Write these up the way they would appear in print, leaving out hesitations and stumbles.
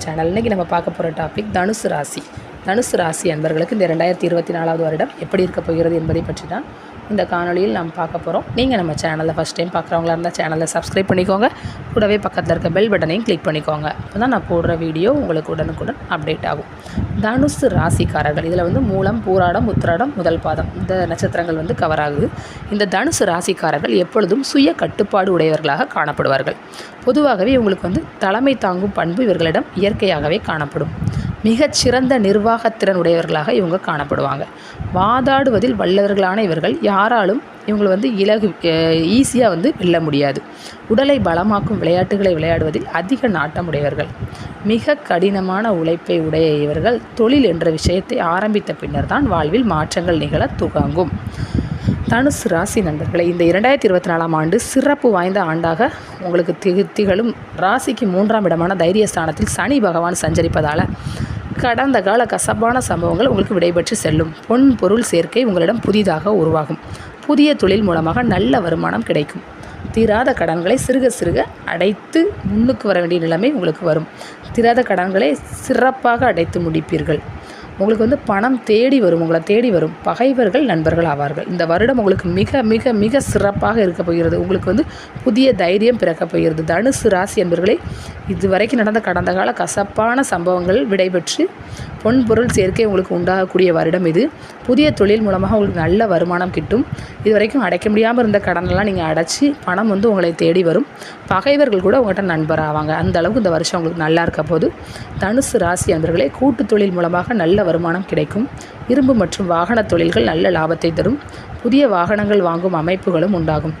Channel இன்றைக்கி நம்ம பார்க்க போகிற டாபிக் தனுசு ராசி அன்பர்களுக்கு இந்த 2024வது வருடம் எப்படி இருக்க போகிறது என்பதை பற்றி தான் இந்த காணொலியில் நாம் பார்க்க போகிறோம். நீங்கள் நம்ம சேனலில் ஃபஸ்ட் டைம் பார்க்குறவங்களா இருந்தால் சேனலில் சப்ஸ்கிரைப் பண்ணிக்கோங்க. கூடவே பக்கத்தில் இருக்க பெல் பட்டனையும் கிளிக் பண்ணிக்கோங்க. அப்போ தான் நான் போடுற வீடியோ உங்களுக்கு உடனுக்குடன் அப்டேட் ஆகும். தனுசு ராசிக்காரர்கள் இதில் மூலம், பூராடம், உத்திராடம், முதல் பாதம் இந்த நட்சத்திரங்கள் கவர் ஆகுது. இந்த தனுசு ராசிக்காரர்கள் எப்பொழுதும் சுய கட்டுப்பாடு உடையவர்களாக காணப்படுவார்கள். பொதுவாகவே இவங்களுக்கு தலைமை தாங்கும் பண்பு இவர்களிடம் இயற்கையாகவே காணப்படும். மிகச்சிறந்த நிர்வாகத்திறன் உடையவர்களாக இவங்க காணப்படுவாங்க. வாதாடுவதில் வல்லவர்களான இவர்கள் யாராலும் இவங்களை ஈஸியாக வெல்ல முடியாது. உடலை பலமாக்கும் விளையாட்டுகளை விளையாடுவதில் அதிக நாட்டம் உடையவர்கள். மிக கடினமான உழைப்பை உடைய இவர்கள் தொழில் என்ற விஷயத்தை ஆரம்பித்த பின்னர் தான் வாழ்வில் மாற்றங்கள் நிகழ துவங்கும். தனுசு ராசி நண்பர்களை, இந்த 2024ஆம் ஆண்டு சிறப்பு வாய்ந்த ஆண்டாக உங்களுக்கு திகழும். ராசிக்கு 3ஆம் இடமான தைரியஸ்தானத்தில் சனி பகவான் சஞ்சரிப்பதால் கடந்த கால கசப்பான சம்பவங்கள் உங்களுக்கு விடைபெற்று செல்லும். பொன் பொருள் சேர்க்கை உங்களிடம் புதிதாக உருவாகும். புதிய தொழில் மூலமாக நல்ல வருமானம் கிடைக்கும். தீராத கடன்களை சிறுக அடைத்து முன்னுக்கு வர வேண்டிய நிலைமை உங்களுக்கு வரும். தீராத கடன்களை சிறப்பாக அடைத்து முடிப்பீர்கள். உங்களுக்கு பணம் தேடி வரும், உங்களை தேடி வரும். பகைவர்கள் நண்பர்கள் ஆவார்கள். இந்த வருடம் உங்களுக்கு மிக மிக மிக சிறப்பாக இருக்க போகிறது. உங்களுக்கு புதிய தைரியம் பிறக்கப் போகிறது. தனுசு ராசி என்பவர்களை இதுவரைக்கும் நடந்த கடந்த கால கசப்பான சம்பவங்கள் விடைபெற்று பொன் பொருள் சேர்க்கை உங்களுக்கு உண்டாகக்கூடிய வருடம் இது. புதிய தொழில் மூலமாக உங்களுக்கு நல்ல வருமானம் கிட்டும். இதுவரைக்கும் அடைக்க முடியாமல் இருந்த கடனெல்லாம் நீங்கள் அடைச்சி பணம் உங்களை தேடி வரும். பகைவர்கள் கூட உங்கள்கிட்ட நண்பர் ஆவாங்க. அந்த அளவுக்கு இந்த வருஷம் உங்களுக்கு நல்லா இருக்க போது. தனுசு ராசி என்பவர்களே, கூட்டு தொழில் மூலமாக நல்ல வருமானம் கிடைக்கும். இரும்பு மற்றும் வாகன தொழில்கள் நல்ல லாபத்தை தரும். புதிய வாகனங்கள் வாங்கும் அமைப்புகளும் உண்டாகும்.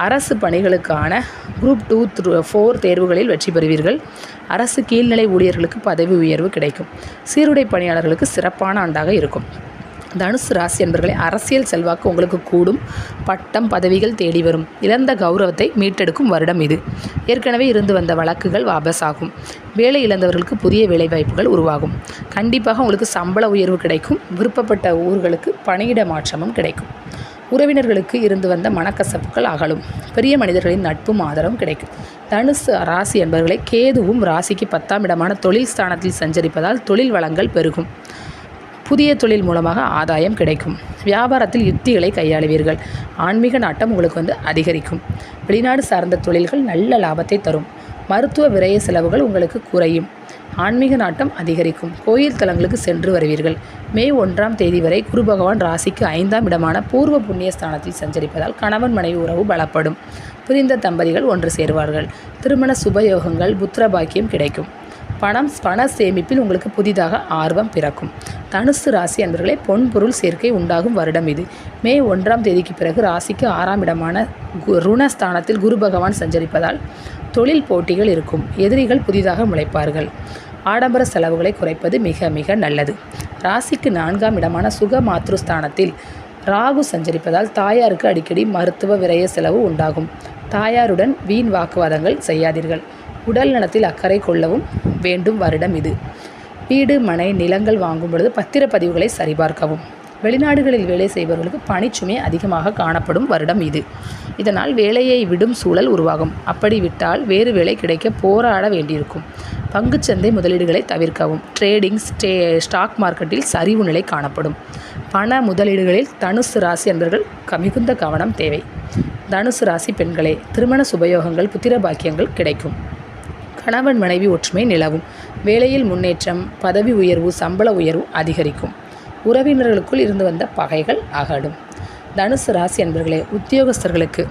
அரசு பணிகளுக்கான குரூப் 2, 4 தேர்வுகளில் வெற்றி பெறுவீர்கள். அரசு கீழ்நிலை ஊழியர்களுக்கு பதவி உயர்வு கிடைக்கும். சீருடை பணியாளர்களுக்கு சிறப்பான ஆண்டாக இருக்கும். தனுசு ராசி என்பவர்களை, அரசியல் செல்வாக்கு உங்களுக்கு கூடும். பட்டம் பதவிகள் தேடி வரும். இழந்த கௌரவத்தை மீட்டெடுக்கும் வருடம் இது. ஏற்கனவே இருந்து வந்த வழக்குகள் வாபஸ் ஆகும். வேலை இழந்தவர்களுக்கு புதிய வேலைவாய்ப்புகள் உருவாகும். கண்டிப்பாக உங்களுக்கு சம்பள உயர்வு கிடைக்கும். விருப்பப்பட்ட ஊர்களுக்கு பணியிட மாற்றமும் கிடைக்கும். உறவினர்களுக்கு இருந்து வந்த மனக்கசப்புகள் அகலும். பெரிய மனிதர்களின் நட்பும் ஆதரவும் கிடைக்கும். தனுசு ராசி என்பவர்களை, கேதுவும் ராசிக்கு 10ஆம் இடமான தொழில் ஸ்தானத்தில் சஞ்சரிப்பதால் தொழில் வளங்கள் பெருகும். புதிய தொழில் மூலமாக ஆதாயம் கிடைக்கும். வியாபாரத்தில் யுக்திகளை கையாளுவீர்கள். ஆன்மீக நாட்டம் உங்களுக்கு அதிகரிக்கும். வெளிநாடு சார்ந்த தொழில்கள் நல்ல லாபத்தை தரும். மருத்துவ விரய செலவுகள் உங்களுக்கு குறையும். ஆன்மீக நாட்டம் அதிகரிக்கும். கோயில் தலங்களுக்கு சென்று வருவீர்கள். மே 1ஆம் தேதி வரை குரு பகவான் ராசிக்கு 5ஆம் இடமான பூர்வ புண்ணிய ஸ்தானத்தில் சஞ்சரிப்பதால் கணவன் மனைவி உறவு பலப்படும். பிரிந்த தம்பதிகள் ஒன்று சேருவார்கள். திருமண சுபயோகங்கள், புத்திர பாக்கியம் கிடைக்கும். பண சேமிப்பில் உங்களுக்கு புதிதாக ஆர்வம் பிறக்கும். தனுசு ராசி அன்பர்களே, பொன் பொருள் சேர்க்கை உண்டாகும் வருடம் இது. மே 1ஆம் தேதிக்கு பிறகு ராசிக்கு 6ஆம் இடமான ருணஸ்தானத்தில் குரு பகவான் சஞ்சரிப்பதால் தொழில் போட்டிகள் இருக்கும். எதிரிகள் புதிதாக முளைப்பார்கள். ஆடம்பர செலவுகளை குறைப்பது மிக மிக நல்லது. ராசிக்கு 4ஆம் இடமான சுக மாத்ருஸ்தானத்தில் ராகு சஞ்சரிப்பதால் தாயாருக்கு அடிக்கடி மருத்துவ விரய செலவு உண்டாகும். தாயாருடன் வீண் வாக்குவாதங்கள் செய்யாதீர்கள். உடல் நலத்தில் அக்கறை கொள்ளவும் வேண்டும் வருடம் இது. வீடு, மனை, நிலங்கள் வாங்கும் பொழுது பத்திரப்பதிவுகளை சரிபார்க்கவும். வெளிநாடுகளில் வேலை செய்பவர்களுக்கு பணிச்சுமை அதிகமாக காணப்படும் வருடம் இது. இதனால் வேலையை விடும் சூழல் உருவாகும். அப்படி விட்டால் வேறு வேலை கிடைக்க போராட வேண்டியிருக்கும். பங்குச்சந்தை முதலீடுகளை தவிர்க்கவும். ட்ரேடிங், ஸ்டாக் மார்க்கெட்டில் சரிவு நிலை காணப்படும். பண முதலீடுகளில் தனுசு ராசி என்பவர்கள் மிகுந்த கவனம் தேவை. தனுசு ராசி பெண்களே, திருமண சுபயோகங்கள், புத்திர பாக்கியங்கள் கிடைக்கும். கணவன் மனைவி ஒற்றுமை நிலவும். வேலையில் முன்னேற்றம், பதவி உயர்வு, சம்பள உயர்வு அதிகரிக்கும். உறவினர்களுக்குள் இருந்து வந்த பகைகள் அகலும். தனுசு ராசி என்பவர்களே, உத்தியோகஸ்தர்களுக்கு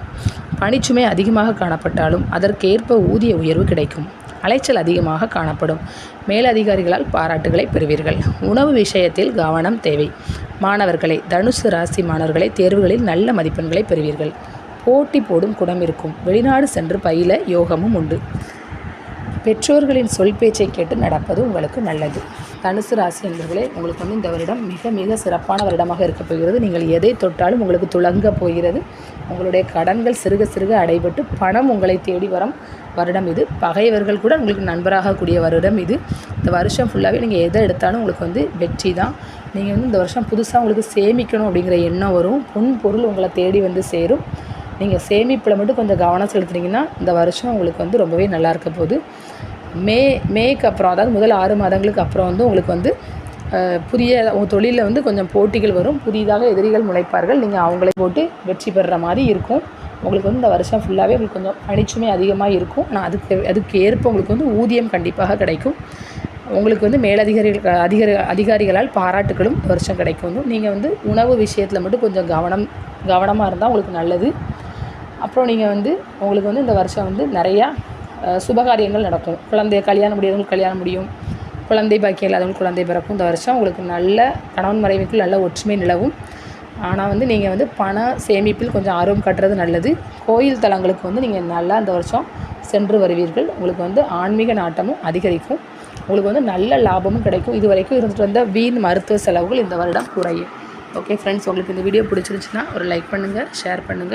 பணிச்சுமை அதிகமாக காணப்பட்டாலும் அதற்கேற்ப ஊதிய உயர்வு கிடைக்கும். அலைச்சல் அதிகமாக காணப்படும். மேலதிகாரிகளால் பாராட்டுகளை பெறுவீர்கள். உணவு விஷயத்தில் கவனம் தேவை. மாணவர்களை, தனுசு ராசி மாணவர்களை, தேர்வுகளில் நல்ல மதிப்பெண்களை பெறுவீர்கள். போட்டி போடும் குணம் இருக்கும். வெளிநாடு சென்று பயில யோகமும் உண்டு. பெற்றோர்களின் சொல் பேச்சை கேட்டு நடப்பது உங்களுக்கு நல்லது. தனுசு ராசி என்பவர்களே, உங்களுக்கு இந்த வருடம் மிக மிக சிறப்பான வருடமாக இருக்க போகிறது. நீங்கள் எதை தொட்டாலும் உங்களுக்கு துளங்க போகிறது. உங்களுடைய கடன்கள் சிறுக அடைபட்டு பணம் உங்களை தேடி வரும் வருடம் இது. பகைவர்கள் கூட உங்களுக்கு நண்பராகக்கூடிய வருடம் இது. இந்த வருஷம் ஃபுல்லாகவே நீங்கள் எதை எடுத்தாலும் உங்களுக்கு வெற்றி தான். நீங்கள் இந்த வருஷம் புதுசாக உங்களுக்கு சேமிக்கணும் அப்படிங்கிற எண்ணம் வரும். பொன் பொருள் உங்களை தேடி சேரும். நீங்கள் சேமிப்பில் மட்டும் கொஞ்சம் கவனம் செலுத்துனீங்கன்னா இந்த வருஷம் உங்களுக்கு ரொம்பவே நல்லா இருக்க போகுது. மேக்கு அப்புறம், அதாவது முதல் 6 மாதங்களுக்கு அப்புறம் வந்து உங்களுக்கு வந்து புதிய உங்கள் தொழிலில் வந்து கொஞ்சம் போட்டிகள் வரும். புதிதாக எதிரிகள் முளைப்பார்கள். நீங்கள் அவங்களே போட்டு வெற்றி பெறுற மாதிரி இருக்கும். உங்களுக்கு வந்து இந்த வருஷம் ஃபுல்லாகவே உங்களுக்கு கொஞ்சம் பணிச்சுமை அதிகமாக இருக்கும். ஆனால் அதுக்கு ஏற்ப உங்களுக்கு வந்து ஊதியம் கண்டிப்பாக கிடைக்கும். உங்களுக்கு வந்து அதிகாரிகளால் பாராட்டுகளும் இந்த வருஷம் கிடைக்கும். நீங்கள் வந்து உணவு விஷயத்தில் மட்டும் கொஞ்சம் கவனமாக இருந்தால் உங்களுக்கு நல்லது. அப்புறம் நீங்கள் வந்து உங்களுக்கு வந்து இந்த வருஷம் வந்து நிறையா சுபகாரியங்கள் நடக்கும். கல்யாணம் முடியாதவங்களுக்கு கல்யாணம் முடியும். குழந்தை பாக்கியம் இல்லாதவங்களுக்கு குழந்தை பிறக்கும். இந்த வருஷம் உங்களுக்கு நல்ல கணவன் மனைவிக்குள் நல்ல ஒற்றுமை நிலவும். ஆனால் வந்து நீங்கள் வந்து பண சேமிப்பில் கொஞ்சம் ஆர்வம் காட்டுறது நல்லது. கோயில் தலங்களுக்கு வந்து நீங்கள் நல்லா இந்த வருஷம் சென்று வருவீர்கள். உங்களுக்கு வந்து ஆன்மீக நாட்டமும் அதிகரிக்கும். உங்களுக்கு வந்து நல்ல லாபமும் கிடைக்கும். இது வரைக்கும் இருந்துட்டு வந்த வீண் மருத்துவ செலவுகள் இந்த வருடம் குறையும். ஓகே ஃப்ரெண்ட்ஸ், உங்களுக்கு இந்த வீடியோ பிடிச்சிருந்துச்சுன்னா ஒரு லைக் பண்ணுங்கள், ஷேர் பண்ணுங்கள்.